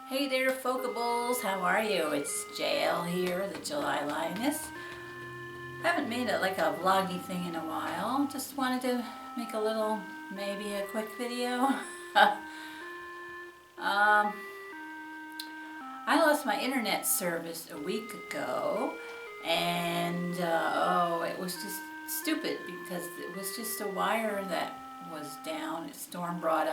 Hey there, Focables. How are you? It's JL here, the July Lioness. Haven't made it like a vloggy thing in a while. Just wanted to make a little, maybe a quick video. I lost my internet service a week ago, and it was just stupid because it was just a wire that was down. Storm brought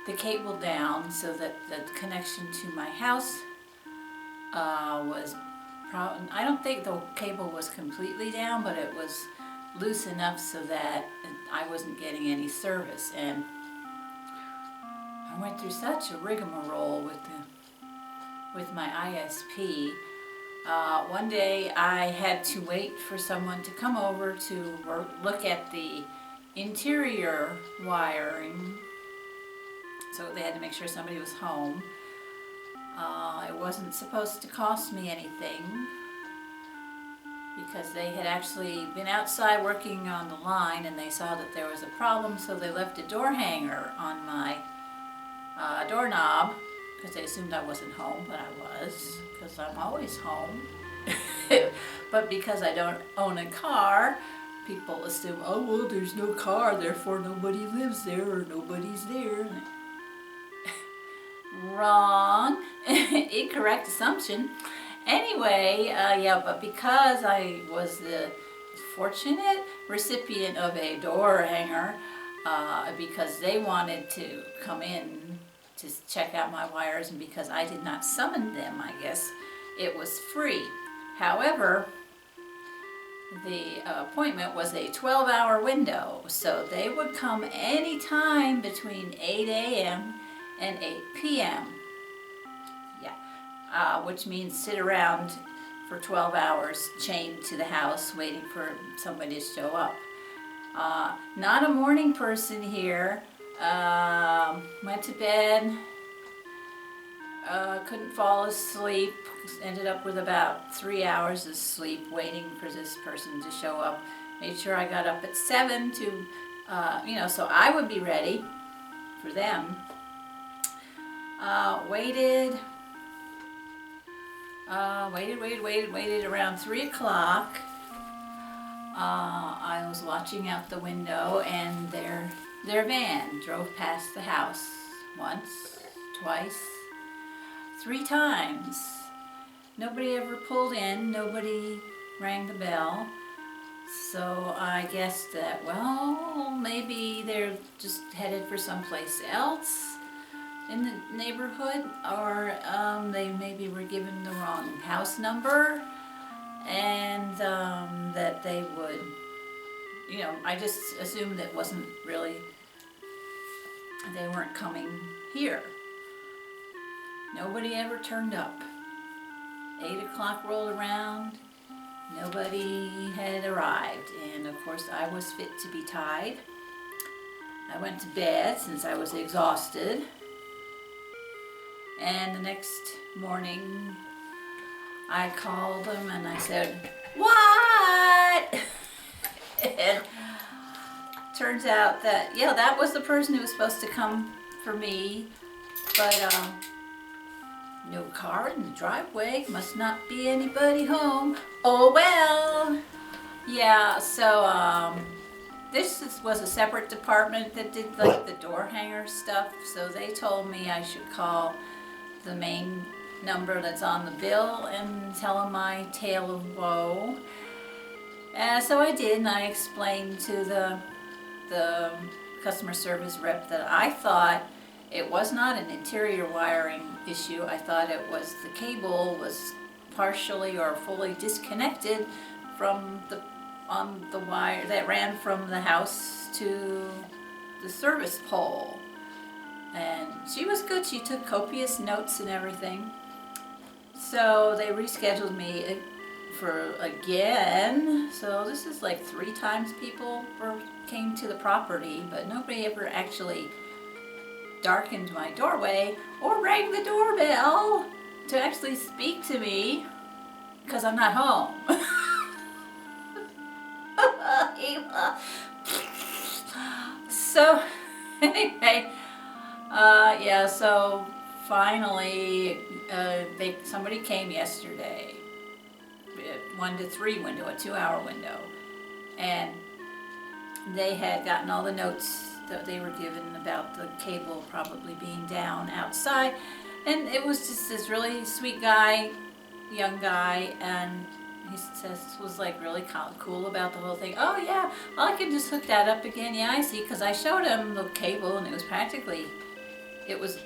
the cable down so that the connection to my house was I don't think the cable was completely down, but it was loose enough so that I wasn't getting any service. And I went through such a rigmarole with my ISP. One day I had to wait for someone to come over to look at the interior wiring, so they had to make sure somebody was home. It wasn't supposed to cost me anything because they had actually been outside working on the line and they saw that there was a problem, so they left a door hanger on my doorknob because they assumed I wasn't home, but I was, because I'm always home. But because I don't own a car, people assume, oh well, there's no car, therefore nobody lives there or nobody's there. Wrong. Incorrect assumption. Anyway, but because I was the fortunate recipient of a door hanger, because they wanted to come in to check out my wires, and because I did not summon them, I guess, it was free. However, the appointment was a 12-hour window, so they would come anytime between 8 a.m. and 8 p.m. Which means sit around for 12 hours chained to the house waiting for somebody to show up. Not a morning person here. Went to bed, couldn't fall asleep, ended up with about 3 hours of sleep waiting for this person to show up. Made sure I got up at 7 to, so I would be ready for them. Waited around 3 o'clock. I was watching out the window and their van drove past the house once, twice, 3 times. Nobody ever pulled in, nobody rang the bell. So I guessed that, well, maybe they're just headed for someplace else in the neighborhood, or they maybe were given the wrong house number, and that they would, I just assumed that wasn't really, they weren't coming here. Nobody ever turned up. 8 o'clock rolled around, nobody had arrived, and of course I was fit to be tied. I went to bed since I was exhausted. And the next morning, I called them and I said, "What?" And turns out that, that was the person who was supposed to come for me, but no car in the driveway, must not be anybody home. Oh well. Yeah, so this was a separate department that did like the door hanger stuff, so they told me I should call the main number that's on the bill and tell them my tale of woe. So I did, and I explained to the customer service rep that I thought it was not an interior wiring issue. I thought it was the cable was partially or fully disconnected from on the wire that ran from the house to the service pole. And she was good. She took copious notes and everything. So they rescheduled me for again. So this is like 3 times people came to the property, but nobody ever actually darkened my doorway or rang the doorbell to actually speak to me, because I'm not home. So anyway, so finally, somebody came yesterday, 1 to 3 window, a 2-hour window, and they had gotten all the notes that they were given about the cable probably being down outside, and it was just this really sweet guy, young guy, and he was like really cool about the whole thing. Oh yeah, well I can just hook that up again. Yeah, I see, because I showed him the cable and it was practically, it was,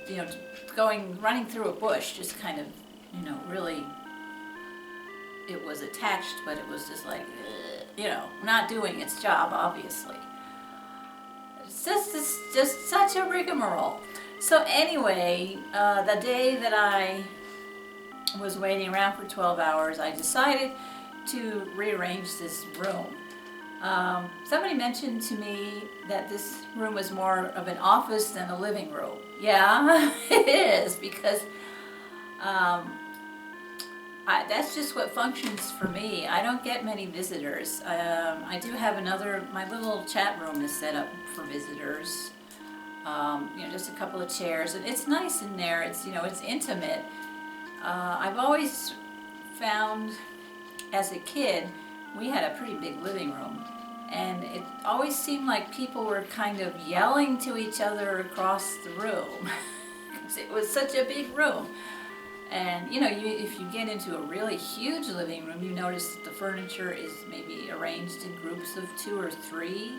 running through a bush, just kind of, really, it was attached, but it was just like, not doing its job, obviously. It's just such a rigmarole. So anyway, the day that I was waiting around for 12 hours, I decided to rearrange this room. Somebody mentioned to me that this room was more of an office than a living room. Yeah, it is, because that's just what functions for me. I don't get many visitors. I do have my little chat room is set up for visitors. Just a couple of chairs, and it's nice in there. It's intimate. I've always found, as a kid, we had a pretty big living room, and it always seemed like people were kind of yelling to each other across the room. It was such a big room. And if you get into a really huge living room, you notice that the furniture is maybe arranged in groups of 2 or 3.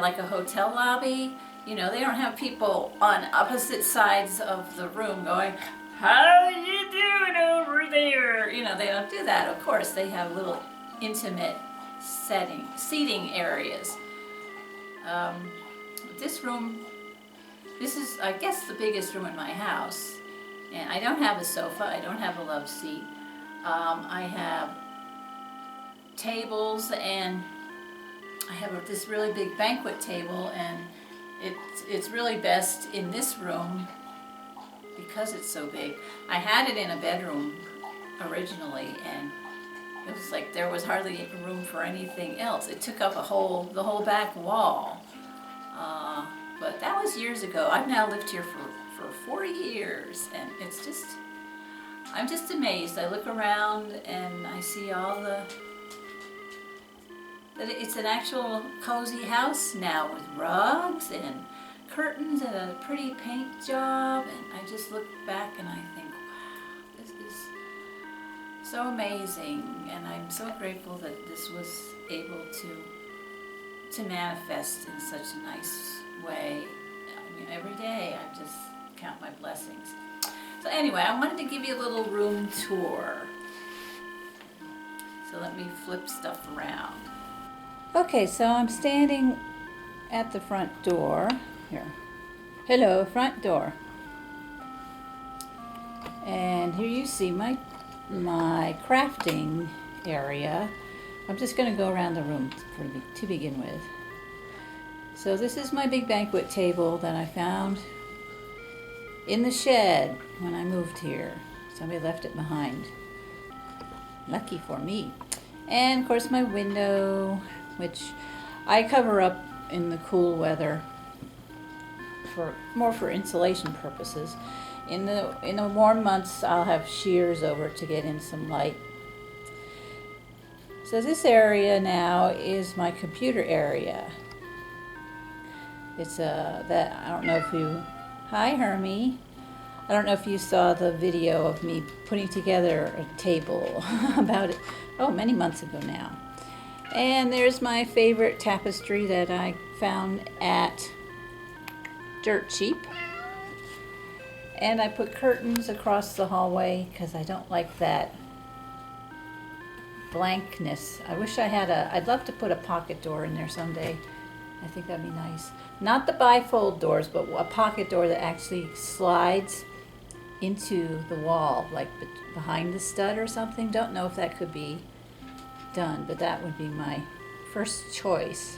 Like a hotel lobby, they don't have people on opposite sides of the room going, "How you doing over there?" They don't do that. Of course, they have little intimate seating areas. This is, I guess, the biggest room in my house. And I don't have a sofa, I don't have a love seat. I have tables, and I have this really big banquet table, and it's really best in this room because it's so big. I had it in a bedroom originally, and it was like there was hardly room for anything else. It took up the whole back wall. But that was years ago. I've now lived here for 4 years, and I'm just amazed. I look around and I see that it's an actual cozy house now, with rugs and curtains and a pretty paint job, and I just look back and I think, wow, this is so amazing, and I'm so grateful that this was able to manifest in such a nice way. Every day I just count my blessings. So anyway, I wanted to give you a little room tour. So let me flip stuff around. Okay, so I'm standing at the front door. Here. Hello, front door. And here you see my crafting area. I'm just going to go around the room to begin with. So this is my big banquet table that I found in the shed when I moved here. Somebody left it behind. Lucky for me. And of course my window, which I cover up in the cool weather for insulation purposes. In the warm months, I'll have shears over to get in some light. So this area now is my computer area. It's I don't know if you, hi Hermie. I don't know if you saw the video of me putting together a table about it, many months ago now. And there's my favorite tapestry that I found at Dirt Cheap. And I put curtains across the hallway because I don't like that blankness. I wish I'd love to put a pocket door in there someday. I think that'd be nice. Not the bifold doors, but a pocket door that actually slides into the wall, like behind the stud or something. Don't know if that could be done, but that would be my first choice.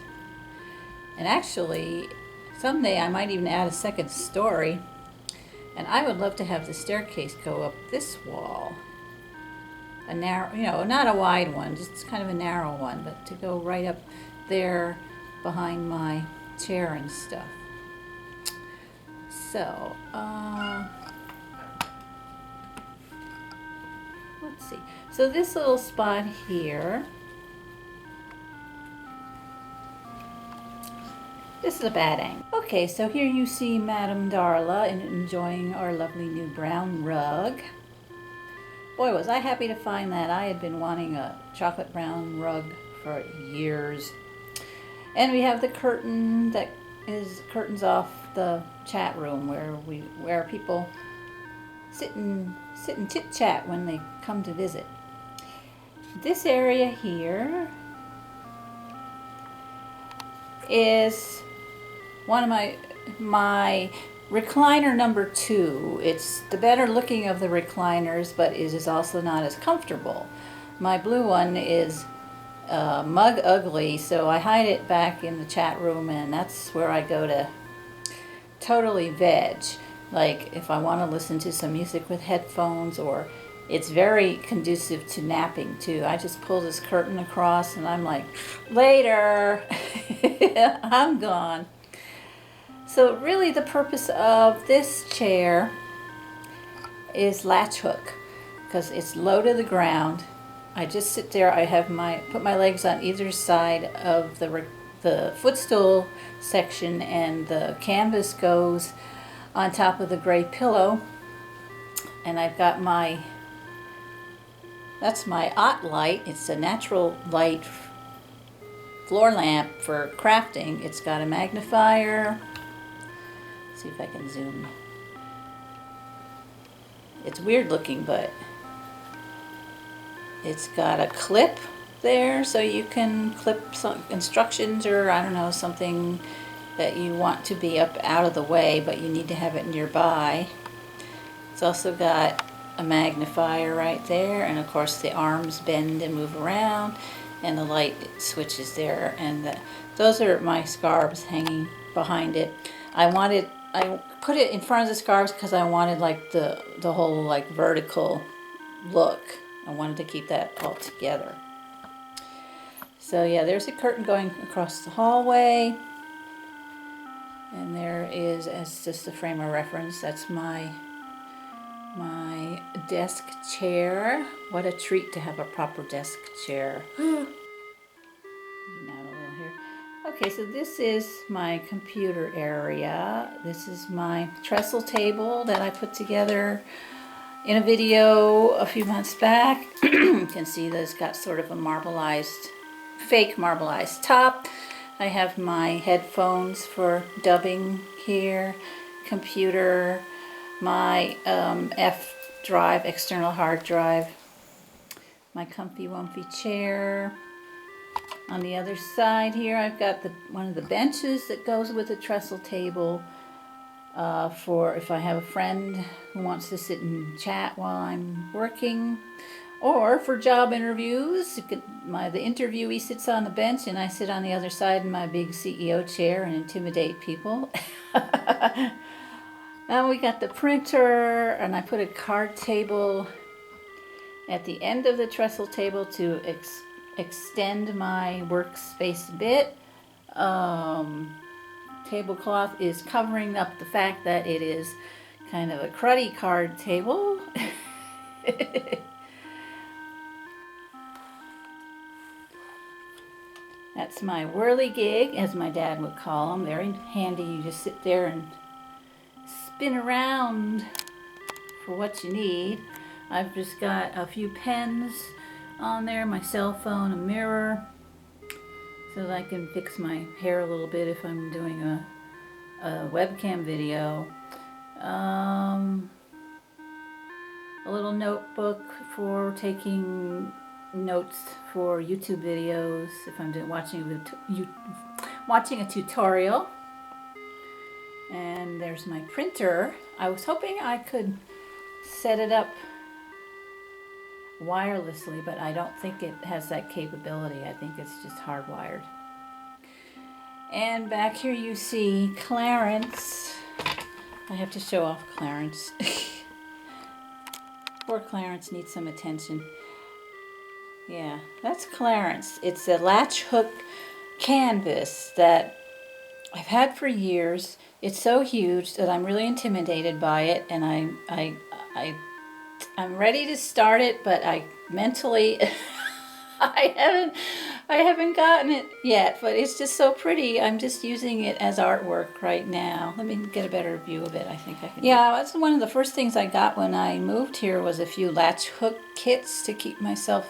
And actually, someday I might even add a second story. And I would love to have the staircase go up this wall. A narrow, not a wide one, just kind of a narrow one, but to go right up there behind my chair and stuff. So, let's see. So this little spot here, this is a bad angle. Okay, so here you see Madame Darla enjoying our lovely new brown rug. Boy, was I happy to find that. I had been wanting a chocolate brown rug for years. And we have the curtain that is curtains off the chat room where people sit and chit chat when they come to visit. This area here is one of my recliner number 2. It's the better looking of the recliners, but it is also not as comfortable. My blue one is mug ugly, so I hide it back in the chat room, and that's where I go to totally veg. Like if I want to listen to some music with headphones, or it's very conducive to napping too. I just pull this curtain across and I'm like, later, I'm gone. So really the purpose of this chair is latch hook, because it's low to the ground. I just sit there. I have put my legs on either side of the footstool section, and the canvas goes on top of the gray pillow. And I've got that's my OttLite. It's a natural light floor lamp for crafting. It's got a magnifier. Let's see if I can zoom. It's weird looking, but it's got a clip there, so you can clip some instructions, or I don't know, something that you want to be up out of the way, but you need to have it nearby. It's also got a magnifier right there, and of course the arms bend and move around, and the light switches there, and those are my scarves hanging behind it. I put it in front of the scarves because I wanted like the whole like vertical look. I wanted to keep that all together. So yeah, there's a curtain going across the hallway. And there is, as just a frame of reference, that's my desk chair. What a treat to have a proper desk chair. Okay, so this is my computer area. This is my trestle table that I put together in a video a few months back. You can see that it's got sort of a fake marbleized top. I have my headphones for dubbing here, computer, my F drive, external hard drive, my comfy wumpy chair. On the other side here, I've got one of the benches that goes with the trestle table for if I have a friend who wants to sit and chat while I'm working, or for job interviews. The interviewee sits on the bench and I sit on the other side in my big CEO chair and intimidate people. Now we got the printer, and I put a card table at the end of the trestle table to extend my workspace a bit. Tablecloth is covering up the fact that it is kind of a cruddy card table. That's my whirligig, as my dad would call them. Very handy. You just sit there and spin around for what you need. I've just got a few pens on there, my cell phone, a mirror, so that I can fix my hair a little bit if I'm doing a webcam video. A little notebook for taking notes for YouTube videos if I'm watching a tutorial. And there's my printer. I was hoping I could set it up wirelessly, but I don't think it has that capability. I think it's just hardwired. And back here you see Clarence. I have to show off Clarence. Poor Clarence needs some attention. Yeah, that's Clarence. It's a latch hook canvas that I've had for years. It's so huge that I'm really intimidated by it, and I I'm ready to start it, but I mentally I haven't gotten it yet, but it's just so pretty. I'm just using it as artwork right now. Let me get a better view of it. I think I can. Yeah, that's one of the first things I got when I moved here was a few latch hook kits to keep myself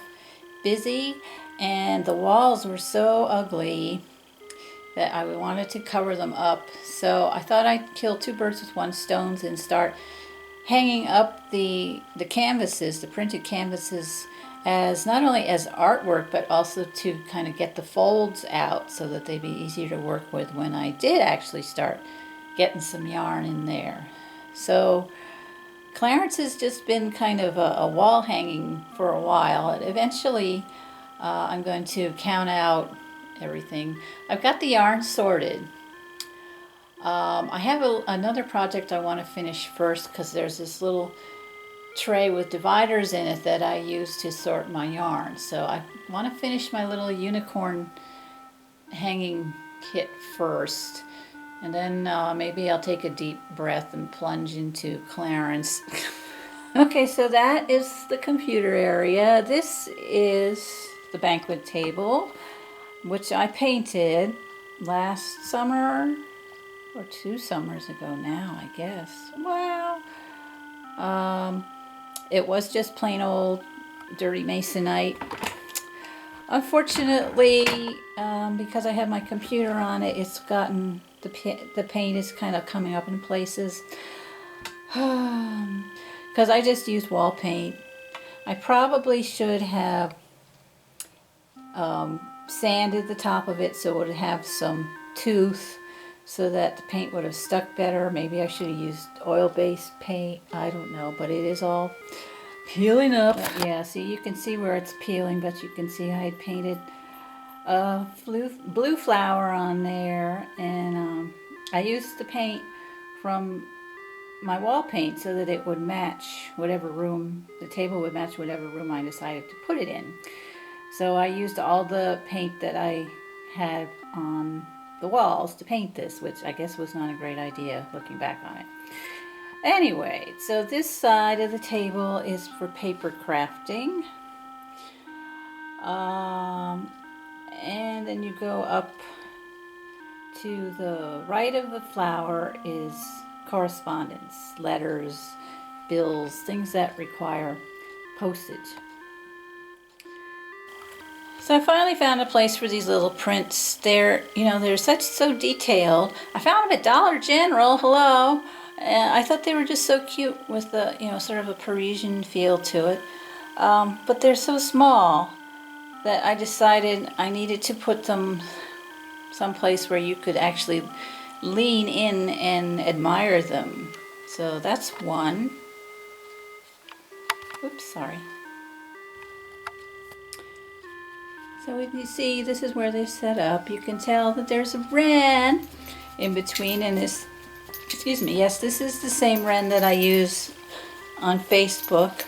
busy, and the walls were so ugly that I wanted to cover them up. So I thought I'd kill two birds with one stone and start hanging up the canvases, the printed canvases, as not only as artwork, but also to kind of get the folds out so that they'd be easier to work with when I did actually start getting some yarn in there. So Clarence has just been kind of a wall hanging for a while. And eventually I'm going to count out everything. I've got the yarn sorted. I have another project I want to finish first because there's this little tray with dividers in it that I use to sort my yarn. So I want to finish my little unicorn hanging kit first. And then maybe I'll take a deep breath and plunge into Clarence. Okay, so that is the computer area. This is the banquet table, which I painted last summer, or 2 summers ago now, I guess. Well, it was just plain old dirty masonite. Unfortunately, because I have my computer on it, it's gotten, the paint is kind of coming up in places. Because I just used wall paint. I probably should have sanded the top of it so it would have some tooth so that the paint would have stuck better. Maybe I should have used oil-based paint. I don't know, but it is all peeling up. But yeah, see, you can see where it's peeling, but you can see I had painted a blue flower on there, and I used the paint from my wall paint so that it would match whatever room, the table would match whatever room I decided to put it in. So I used all the paint that I had on the walls to paint this, which I guess was not a great idea looking back on it. Anyway, so this side of the table is for paper crafting. And then you go up to the right of the flower is correspondence, letters, bills, things that require postage. So I finally found a place for these little prints. They're so detailed. I found them at Dollar General, hello. I thought they were just so cute with the, sort of a Parisian feel to it. But they're so small that I decided I needed to put them someplace where you could actually lean in and admire them. So that's one. Oops, sorry. So if you see, this is where they're set up. You can tell that there's a wren in between, and this, excuse me, yes, this is the same wren that I use on Facebook.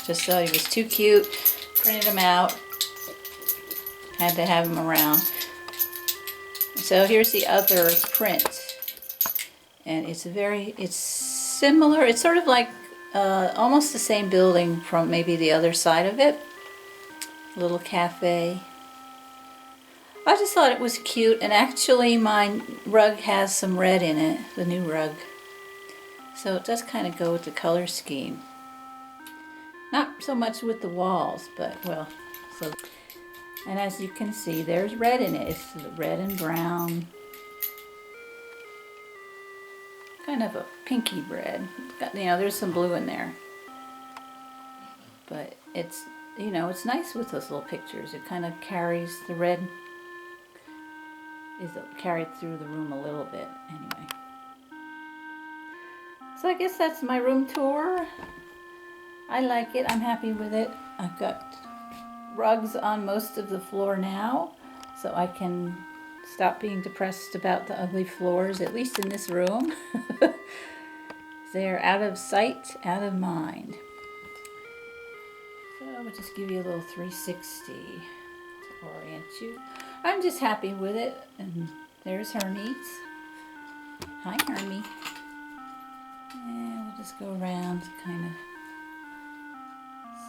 Just thought he was too cute, printed him out, had to have him around. So here's the other print, and it's similar. It's sort of like almost the same building from maybe the other side of it. Little cafe. I just thought it was cute, and actually my rug has some red in it, the new rug. So it does kind of go with the color scheme. Not so much with the walls, but well, so. And as you can see, there's red in it. It's red and brown. Kind of a pinky red. There's some blue in there. But it's, it's nice with those little pictures. It kind of carries, the red is carried through the room a little bit anyway. So I guess that's my room tour. I like it. I'm happy with it. I've got rugs on most of the floor now, so I can stop being depressed about the ugly floors, at least in this room. They're out of sight, out of mind. So I'll just give you a little 360 to orient you. I'm just happy with it. And there's Hermes. Hi, Hermes. And we'll just go around kind of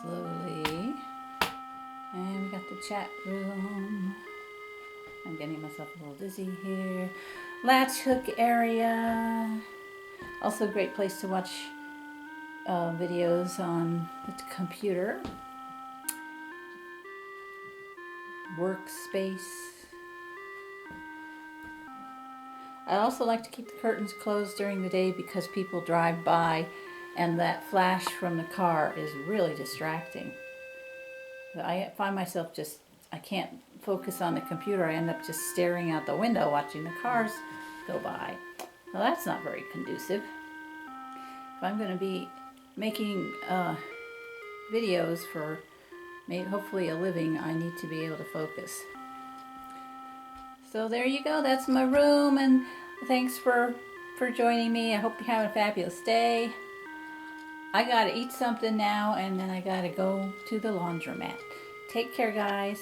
slowly. And we got the chat room. I'm getting myself a little dizzy here. Latch hook area. Also a great place to watch videos on the computer. Workspace. I also like to keep the curtains closed during the day because people drive by and that flash from the car is really distracting. I find myself I can't focus on the computer. I end up just staring out the window watching the cars go by. Well, that's not very conducive. If I'm going to be making videos for hopefully a living, I need to be able to focus. So there you go. That's my room, and thanks for joining me. I hope you're having a fabulous day. I gotta eat something now, and then I gotta go to the laundromat. Take care, guys.